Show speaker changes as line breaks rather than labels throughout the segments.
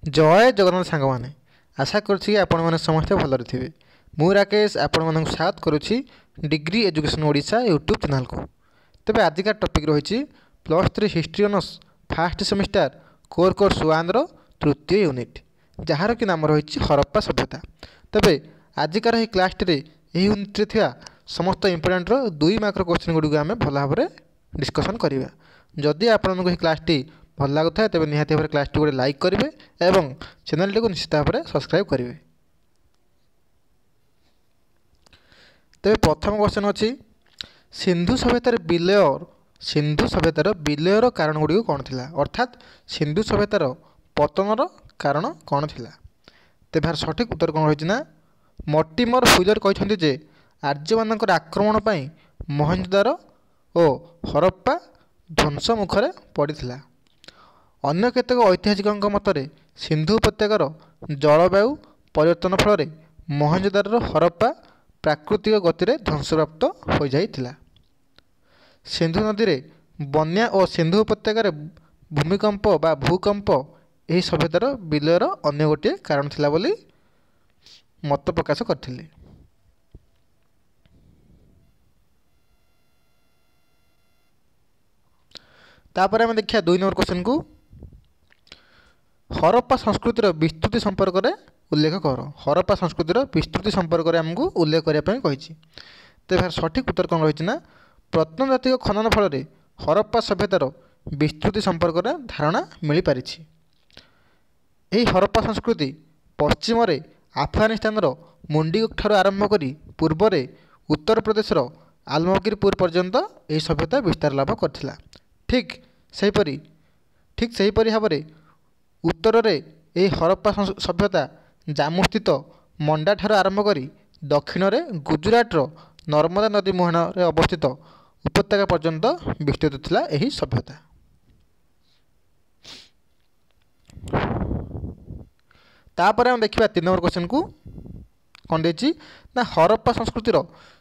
जय जगन्नाथ सांग मैंने आशा करुँच आपण मैंने समस्ते भलरे थे। मु राकेश आपण मानक स्वागत करुँची degree education Odisha YouTube channel को। तेज आजिका टॉपिक रही +3 history honours first semester core course 1 रो तृतीय यूनिट जार कि नाम रही हरप्पा सभ्यता। तेज आजिकार यह क्लास टी यूनिट रे समस्त इंपोर्टेंट 2 मार्क क्वेश्चन गुड़ी आम भल भाव में डिस्कसन करवा। जदि आपको यह क्लास टी भल लगुए तेज निहाती भाव क्लास टी गोटे लाइक करेंगे और चैनल टी को निश्चित भाव में सब्सक्राइब करेंगे। तेज प्रथम क्वेश्चन अच्छी सिंधु सभ्यतार विलयर कारण गुड़ी कौन थिला अर्थात सिंधु सभ्यतार पतनर कारण कौन थिला। तेज यार सठिक उत्तर कौन रही ना मर्टिमर फुलर कहते जे आर्य मानकर आक्रमण पर मोहनजोदारो और हरप्पा ध्वंस मुखर पड़ा। अन्य केतक ऐतिहासिकों मतरे सिंधु उपत्यकार जलवायु परिवर्तन फल मोहनजोदारो हरप्पा प्राकृतिक गति में ध्वंसप्राप्त हो जाइथिला। सिंधु नदी में बन्या और सिंधु उपत्यकार भूमिकंप बा भूकंप यही सभ्यतार विलयर अन्य गोटे कारण थिला बोली मत प्रकाश करथिले। तापर आम देखिए 2 नंबर क्वेश्चन को हरप्पा संस्कृतिर विस्तृति संपर्क में उल्लेख कर। हरप्पा संस्कृतिर विस्तृति संपर्क में आमको उल्लेख करने कही। तो यार सठिक उत्तर कौन रही ना प्रत्नतात्विक खनन फल हरप्पा सभ्यतार विस्तृति संपर्क में धारणा मिल पारी। यही हरप्पा संस्कृति पश्चिम आफगानिस्तान मुंडीगुक ठार आरंभ कर पूर्व उत्तर प्रदेश आलमगीरपुर पर्यंत यह सभ्यता विस्तार लाभ करथिला। ठीक सहीपरी भाव में उत्तर में यह हरप्पा सभ्यता जाम्मू स्थित मंडा ठार आरंभ कर दक्षिण में गुजरात नर्मदा नदी मुहाण में अवस्थित उपत्यका पर्यंत विस्तृत थिला यही सभ्यता। तापर हम देखिए 3 नंबर क्वेश्चन को कौन देछि ना हरप्पा संस्कृतिर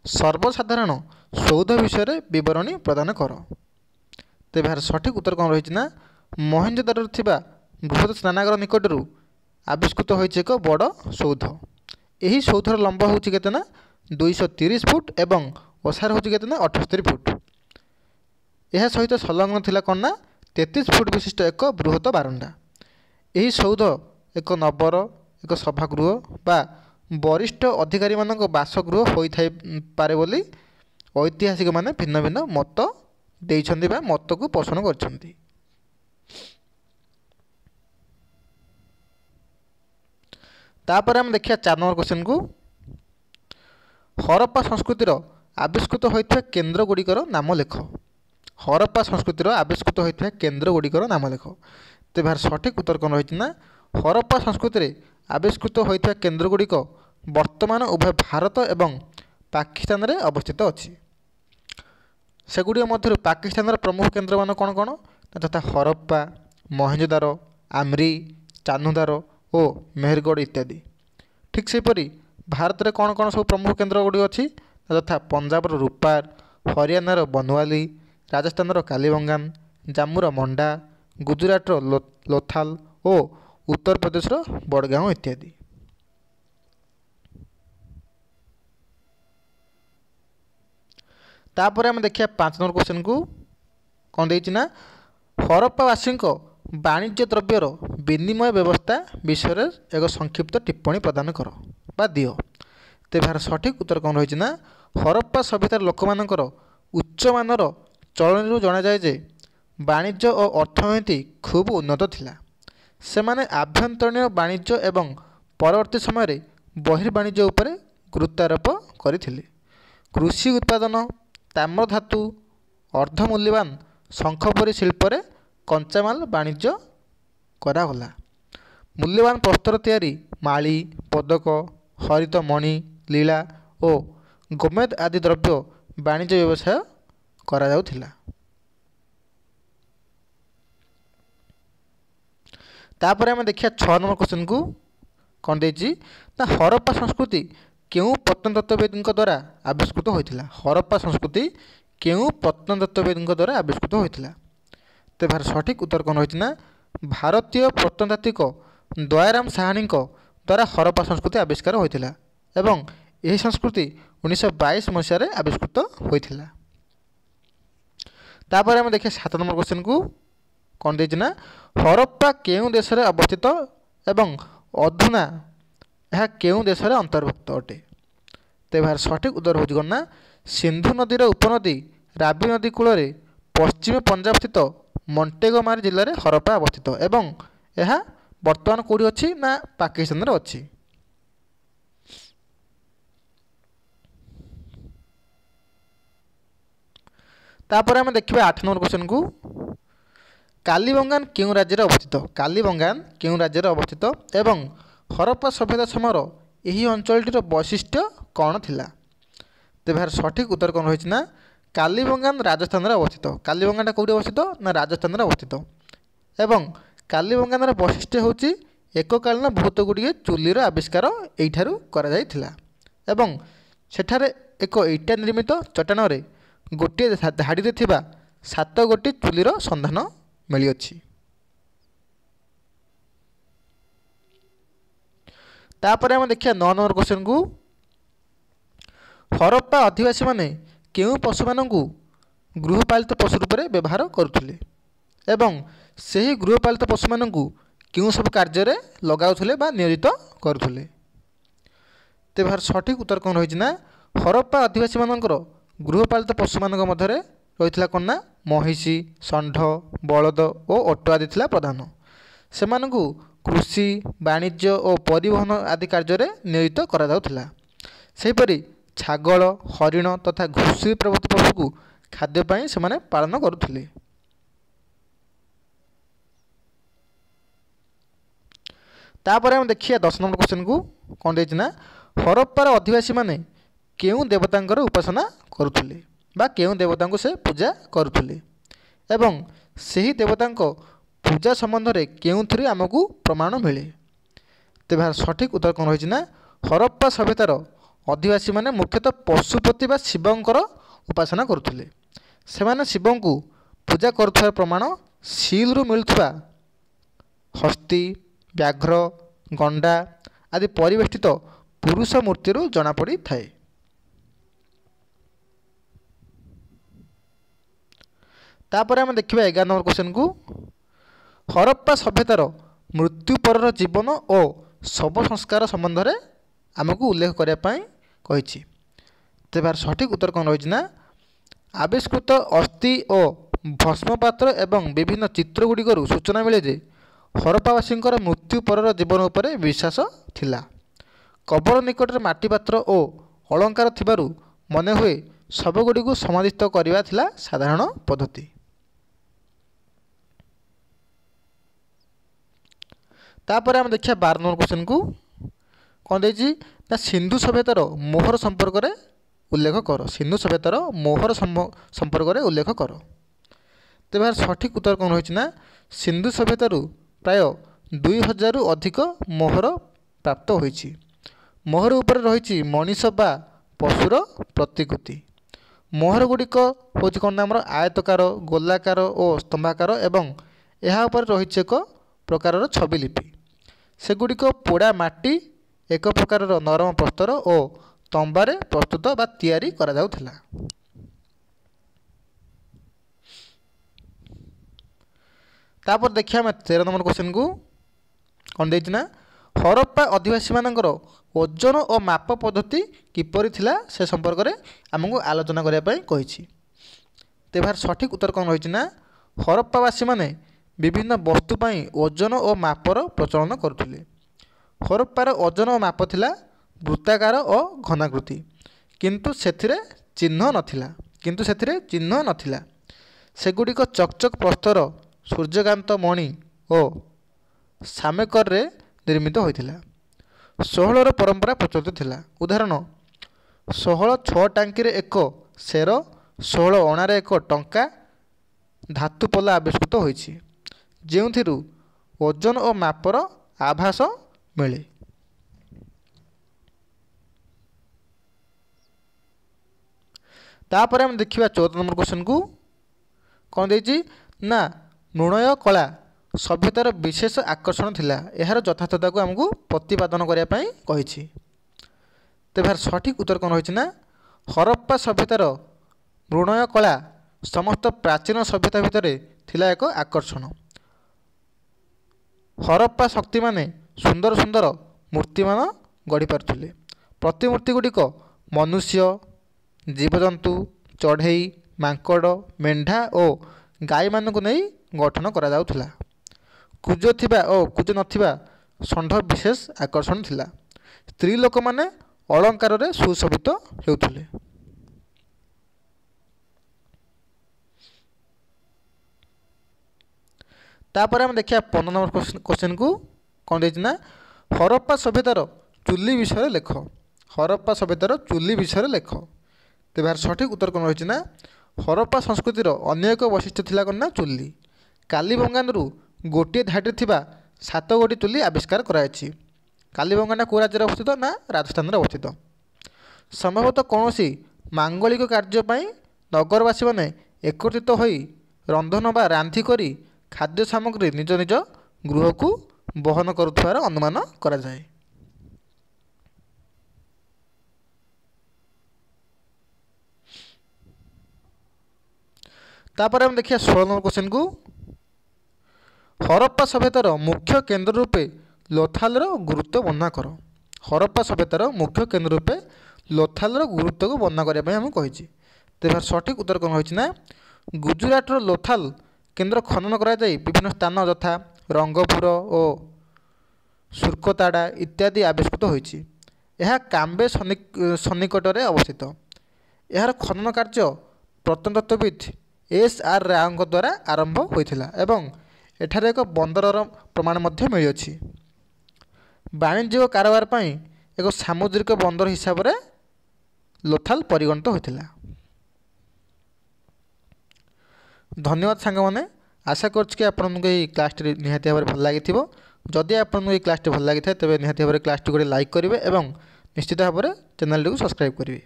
सर्वसाधारण सौध विषय विवरणी प्रदान कर। तेज यार सठिक उत्तर कौन रही ना मोहनजोदारो थिबा बृहत स्नानागार निकटर आविष्कृत होइछ एक बड़ सौध। यही सौधर लंब हूँ केते ना 230 फुट एवं ओसार हूँ केते ना 78 फुट। यह सहित संलग्न थिला कौन ना 33 फुट विशिष्ट एक बृहत बारंडा। यही सौध एक नबर एक सभागृह बा वरिष्ठ अधिकारी मानक बासगृह होई पारे बोली ऐतिहासिक माने भिन्न भिन्न मत देइछन्ति बा मत को पोषण करछन्ति। तापर हम देखिए 4 नंबर क्वेश्चन को हरप्पा संस्कृतिर आविष्कृत होइथिबा केन्द्र गुड़िकर नाम लेख। हरप्पा संस्कृतिर आविष्कृत होइथिबा केन्द्र गुड़िकर नाम लेख। तेज यार सठिक उत्तर कौन रही ना हरप्पा संस्कृति आविष्कृत होइथिबा केन्द्र गुड़िक वर्तमान उभय भारत एवं पाकिस्तान रे अवस्थित अच्छी। सेगुड़ी मध्य पाकिस्तान प्रमुख केन्द्र मान कौन कौन तथा हरप्पा मोहनजोदारो आमरी चान्हुदारो और मेहरगढ़ इत्यादि। ठीक सेपरी भारत में कौन कौन सब प्रमुख केन्द्र गुड़ी अच्छी तथा पंजाब रूपार हरियाणार बनवाली राजस्थान कालीबंगान जम्मूर मंडा गुजरात लोथाल और उत्तर प्रदेश बड़गांव इत्यादि। तापर हम देखिए 5 नंबर क्वेश्चन को कौन देछि ना हरप्पावासी वाणिज्य द्रव्यर विनिमय व्यवस्था विषय एक संक्षिप्त टिप्पणी प्रदान कर बा दियो। तेज यार सठिक उत्तर कौन रही ना हरप्पा सभ्यतार लोक मानकर उच्च मानर चलन जना जाए जे वाणिज्य और अर्थनीति खूब उन्नत थिला। सेमाने आभ्यंतरीण वाणिज्य एवं परवर्ती समय बहिर्वाणिज्य उपरे गुरुत्वारोप करथिले। कृषि उत्पादन ताम्रधातु अर्धमूल्यवान शंखपरी शिल्पर कंचामाल वाणिज्य करागला। मूल्यवान प्रस्तर तैयारी माली पदक हरित मणि लीला और गोमेद आदि द्रव्य वाणिज्य व्यवसाय करा जाउथिला। तापर आम देखिए 6 नंबर क्वेश्चन को कौन देछि ना हरप्पा संस्कृति क्यों प्रत्नतत्वविद द्वारा आविष्कृत होइथिला। हरप्पा संस्कृति क्यों प्रत्नतत्वविद द्वारा आविष्कृत होइथिला। तो यार सठिक उत्तर कौन रही ना भारतीय प्रत्नतात्विक ଦୟାରାମ ସାହାଣୀଙ୍କ ଦ୍ୱାରା ହରପ୍ପା ସଂସ୍କୃତି ଆବିଷ୍କାର ହୋଇଥିଲା ଏବଂ ଏହି ସଂସ୍କୃତି 1922 ମସିହାରେ ଆବିଷ୍କୃତ ହୋଇଥିଲା। ତାପରେ ଆମେ ଦେଖିବା 7 ନମ୍ବର କ୍ୱେଶ୍ଚନକୁ କ'ଣ ଦେଇଛି ନା ହରପ୍ପା କେଉଁ ଦେଶରେ ଅବସ୍ଥିତ ଏବଂ ଅଧୁନା ଏହା କେଉଁ ଦେଶରେ ଅନ୍ତର୍ଭୁକ୍ତ ଅଟେ? ତ ଏହାର ସଠିକ୍ ଉତ୍ତର ହେଉଛି କ'ଣ ନା ସିନ୍ଧୁ ନଦୀର ଉପନଦୀ ରାବି ନଦୀ କୂଳରେ ପଶ୍ଚିମ ପଞ୍ଜାବ ସ୍ଥିତ ମଣ୍ଟେଗୋମାରି ଜିଲ୍ଲାରେ ହରପ୍ପା ଅବସ୍ଥିତ ଏବଂ ଏହା ବର୍ତ୍ତମାନ କେଉଁଠି ଅଛି ନା ପାକିସ୍ତାନରେ ଅଛି। ତାପରେ ଆମେ ଦେଖିବା 8 ନମ୍ବର କ୍ୱେଶ୍ଚନକୁ କାଲିବଙ୍ଗାନ କେଉଁ ରାଜ୍ୟରେ ଅବସ୍ଥିତ? କାଲିବଙ୍ଗାନ କେଉଁ ରାଜ୍ୟରେ ଅବସ୍ଥିତ ଏବଂ ହରପ୍ପା ସଭ୍ୟତା ସମୟର ଏହି ଅଞ୍ଚଳଟିର ବୈଶିଷ୍ଟ୍ୟ କ'ଣ ଥିଲା? ତେବେ ଏହାର ସଠିକ୍ ଉତ୍ତର କ'ଣ ରହିଛି ନା କାଲିବଙ୍ଗାନ ରାଜସ୍ଥାନରେ ଅବସ୍ଥିତ। କାଲିବଙ୍ଗାନଟା କେଉଁଠି ଅବସ୍ଥିତ ନା ରାଜସ୍ଥାନରେ ଅବସ୍ଥିତ ଏବଂ କାଲିବଙ୍ଗାନର ବୈଶିଷ୍ଟ୍ୟ ହେଉଛି ଏକକାଳୀନ ବହୁତ ଗୁଡ଼ିଏ ଚୁଲିର ଆବିଷ୍କାର ଏଇଠାରୁ କରାଯାଇଥିଲା ଏବଂ ସେଠାରେ ଏକ ଇଟା ନିର୍ମିତ ଚଟାଣରେ ଗୋଟିଏ ଧାଡ଼ିରେ ଥିବା 7 ଗୋଟି ଚୁଲିର ସନ୍ଧାନ ମିଳିଅଛି। ତାପରେ ଆମେ ଦେଖିବା 9 ନମ୍ବର କ୍ୱେଶ୍ଚନକୁ ହରପ୍ପା ଅଧିବାସୀମାନେ କେଉଁ ପଶୁମାନଙ୍କୁ ଗୃହପାଳିତ ପଶୁ ରୂପରେ ବ୍ୟବହାର କରୁଥିଲେ ଏବଂ ସେହି ଗୃହପାଳିତ ପଶୁମାନଙ୍କୁ କେଉଁ ସବୁ କାର୍ଯ୍ୟରେ ଲଗାଉଥିଲେ ବା ନିୟୋଜିତ କରୁଥିଲେ? ତେବେ ଏହାର ସଠିକ୍ ଉତ୍ତର କ'ଣ ରହିଛି ନା ହରପ୍ପା ଅଧିବାସୀମାନଙ୍କର ଗୃହପାଳିତ ପଶୁମାନଙ୍କ ମଧ୍ୟରେ ରହିଥିଲା କ'ଣ ନା ମହିଷି, ଷଣ୍ଢ, ବଳଦ ଓ ଓଟ ଆଦି ଥିଲା ପ୍ରଧାନ। ସେମାନଙ୍କୁ କୃଷି, ବାଣିଜ୍ୟ ଓ ପରିବହନ ଆଦି କାର୍ଯ୍ୟରେ ନିୟୋଜିତ କରାଯାଉଥିଲା। ସେହିପରି ଛାଗଳ, ହରିଣ ତଥା ଘୁଷୁରୀ ପ୍ରଭୃତି ପଶୁକୁ ଖାଦ୍ୟ ପାଇଁ ସେମାନେ ପାଳନ କରୁଥିଲେ। ତାପରେ ଆମେ ଦେଖିବା 10 ନମ୍ବର କ୍ୱେଶ୍ଚନକୁ କ'ଣ ଦେଇଛି ନା ହରପ୍ପାର ଅଧିବାସୀମାନେ କେଉଁ ଦେବତାଙ୍କର ଉପାସନା କରୁଥିଲେ ବା କେଉଁ ଦେବତାଙ୍କୁ ସେ ପୂଜା କରୁଥିଲେ ଏବଂ ସେହି ଦେବତାଙ୍କ ପୂଜା ସମ୍ବନ୍ଧରେ କେଉଁଥିରେ ଆମକୁ ପ୍ରମାଣ ମିଳେ? ତେବେ ଏହାର ସଠିକ୍ ଉତ୍ତର କ'ଣ ରହିଛି ନା ହରପ୍ପା ସଭ୍ୟତାର ଅଧିବାସୀମାନେ ମୁଖ୍ୟତଃ ପଶୁପତି ବା ଶିବଙ୍କର ଉପାସନା କରୁଥିଲେ। ସେମାନେ ଶିବଙ୍କୁ ପୂଜା କରୁଥିବାର ପ୍ରମାଣ ସିଲରୁ ମିଳୁଥିବା ହସ୍ତୀ, ବ୍ୟାଘ୍ର, ଗଣ୍ଡା ଆଦି ପରିବେଷ୍ଟିତ ପୁରୁଷ ମୂର୍ତ୍ତିରୁ ଜଣାପଡ଼ିଥାଏ। ତାପରେ ଆମେ ଦେଖିବା 11 ନମ୍ବର କ୍ୱେଶ୍ଚନକୁ ହରପ୍ପା ସଭ୍ୟତାର ମୃତ୍ୟୁ ପରର ଜୀବନ ଓ ଶବ ସଂସ୍କାର ସମ୍ବନ୍ଧରେ ଆମକୁ ଉଲ୍ଲେଖ କରିବା ପାଇଁ କହିଛି। ତେବେ ଏହାର ସଠିକ୍ ଉତ୍ତର କ'ଣ ରହିଛି ନା ଆବିଷ୍କୃତ ଅସ୍ଥି ଓ ଭସ୍ମପାତ୍ର ଏବଂ ବିଭିନ୍ନ ଚିତ୍ର ଗୁଡ଼ିକରୁ ସୂଚନା ମିଳେ ଯେ ହରପ୍ପାବାସୀଙ୍କର ମୃତ୍ୟୁ ପରର ଜୀବନ ଉପରେ ବିଶ୍ୱାସ ଥିଲା। କବର ନିକଟରେ ମାଟି ପାତ୍ର ଓ ଅଳଙ୍କାର ଥିବାରୁ ମନେହୁଏ ଶବଗୁଡ଼ିକୁ ସମାଧିସ୍ଥ କରିବା ଥିଲା ସାଧାରଣ ପଦ୍ଧତି। ତାପରେ ଆମେ ଦେଖିବା 12 ନମ୍ବର କ୍ୱେଶ୍ଚନକୁ କ'ଣ ଦେଇଛି ନା ସିନ୍ଧୁ ସଭ୍ୟତାର ମୋହର ସମ୍ପର୍କରେ ଉଲ୍ଲେଖ କର। ସିନ୍ଧୁ ସଭ୍ୟତାର ମୋହର ସମ୍ପର୍କରେ ଉଲ୍ଲେଖ କର। ତେବେ ଏହାର ସଠିକ୍ ଉତ୍ତର କ'ଣ ରହିଛି ନା ସିନ୍ଧୁ ସଭ୍ୟତାରୁ ପ୍ରାୟ 2000ରୁ ଅଧିକ ମୋହର ପ୍ରାପ୍ତ ହୋଇଛି। ମୋହର ଉପରେ ରହିଛି ମଣିଷ ବା ପଶୁର ପ୍ରତିକୃତି। ମୋହର ଗୁଡ଼ିକ ହେଉଛି କ'ଣ ନା ଆମର ଆୟତକାର, ଗୋଲାକାର ଓ ସ୍ତମ୍ଭାକାର ଏବଂ ଏହା ଉପରେ ରହିଛି ଏକ ପ୍ରକାରର ଛବି ଲିପି। ସେଗୁଡ଼ିକ ପୋଡ଼ା ମାଟି, ଏକ ପ୍ରକାରର ନରମ ପ୍ରସ୍ତର ଓ ତମ୍ବାରେ ପ୍ରସ୍ତୁତ ବା ତିଆରି କରାଯାଉଥିଲା। ତାପରେ ଦେଖିବା ଆମେ 13 ନମ୍ବର କ୍ୱେଶ୍ଚନକୁ କ'ଣ ଦେଇଛି ନା ହରପ୍ପା ଅଧିବାସୀମାନଙ୍କର ଓଜନ ଓ ମାପ ପଦ୍ଧତି କିପରି ଥିଲା ସେ ସମ୍ପର୍କରେ ଆମକୁ ଆଲୋଚନା କରିବା ପାଇଁ କହିଛି। ତେବେ ଏହାର ସଠିକ୍ ଉତ୍ତର କ'ଣ ରହିଛି ନା ହରପ୍ପାବାସୀମାନେ ବିଭିନ୍ନ ବସ୍ତୁ ପାଇଁ ଓଜନ ଓ ମାପର ପ୍ରଚଳନ କରୁଥିଲେ। ହରପ୍ପାର ଓଜନ ଓ ମାପ ଥିଲା ବୃତ୍ତାକାର ଓ ଘନାକୃତି, କିନ୍ତୁ ସେଥିରେ ଚିହ୍ନ ନଥିଲା। ସେଗୁଡ଼ିକ ଚକଚକ ପ୍ରସ୍ତର, ସୂର୍ଯ୍ୟକାନ୍ତ ମଣି ଓ ସାମେକରରେ ନିର୍ମିତ ହୋଇଥିଲା। 16ର ପରମ୍ପରା ପ୍ରଚଳିତ ଥିଲା। ଉଦାହରଣ 16 6 ଟାଙ୍କିରେ ଏକ ସେର, 16 ଅଣାରେ ଏକ ଟଙ୍କା ଧାତୁ ପଲା ଆବିଷ୍କୃତ ହୋଇଛି, ଯେଉଁଥିରୁ ଓଜନ ଓ ମାପର ଆଭାସ ମିଳେ। ତାପରେ ଆମେ ଦେଖିବା 14 ନମ୍ବର କ୍ୱେଶ୍ଚନକୁ କ'ଣ ଦେଇଛି ନା ମୃଣ୍ମୟ କଳା सभ्यतार विशेष आकर्षण थिला एहार यथार्थता को आमको प्रतिपादन करने पाई कहिछि। तेबार सठिक उत्तर कौन रही ना हरप्पा सभ्यतार मृणय कला समस्त प्राचीन सभ्यता भितर थिला एक आकर्षण। हरप्पा शक्ति माने सुंदर सुंदर मूर्तिमान गढ़ी पारुथिले। प्रतिमूर्ति गुड़िक मनुष्य जीवजंतु चढ़ई मांकड़ मेंढा और गाई मानक नहीं गठन करा जाउथिला। कुज थिबा और कुज नथिबा षंढ विशेष आकर्षण थिला। स्त्री लोक माने अलंकार रे सुशोभित हेउथिले। तापर हम देखिया 15 नंबर क्वेश्चन को कौन देछि ना हरप्पा सभ्यतार चुल्ली विषय लेख। हरप्पा सभ्यतार चुल्ली विषय लेख। तेबार सठिक उत्तर कौन रही ना हरप्पा संस्कृतिर अन्य एक वैशिष्ट्य थिला कौन ना चुल्ली। कालीबंगानरू गोटे धाड़ी थिबा 7 गोटी चुल्ली आविष्कार करायछि। कालीबंगाना को राज्य अवस्थित ना राजस्थान अवस्थित। संभवतः कौन सी मांगलिक कार्यपाई नगरवासी मैंने एकत्रित होई रंधन बा रांधि करी खाद्य सामग्री निज निज गृह को बहन करुथार अनुमान करा जाए। तापर हम देखिए 16 नंबर क्वेश्चन को हरप्पा सभ्यतार मुख्य केन्द्र रूपे लोथालर गुरुत्व वर्णना कर। हरप्पा सभ्यतार मुख्य केन्द्र रूपे लोथालर गुरुत्व को वर्णना करने आम कही। तेबार सठिक उत्तर कौन रही ना गुजराटर लोथाल केन्द्र खनन करा जाई विभिन्न स्थान यथा रंगपुर और सुर्कताड़ा इत्यादि आविष्कृत होईछि। यह काम्बे सन्निकटरे अवस्थित। यार खनन कार्य प्रत्नतत्त्वविद एस.आर. राव द्वारा आरंभ होइथिला एवं एठारे एक बंदरर प्रमाण मध्य मिलिअछि। वाणिज्यिक कारोबार पई एक सामुद्रिक बंदर हिसाब से लोथाल परिगणित होइथिला। धन्यवाद सांग मैंने आशा करछि आपको ये क्लास निहाती भाव भल लगी। जदि आपको ये क्लास भल लगी तेज निहाती भाव क्लास गोटे लाइक करेंगे और निश्चित भाव चैनल को सब्सक्राइब करेंगे।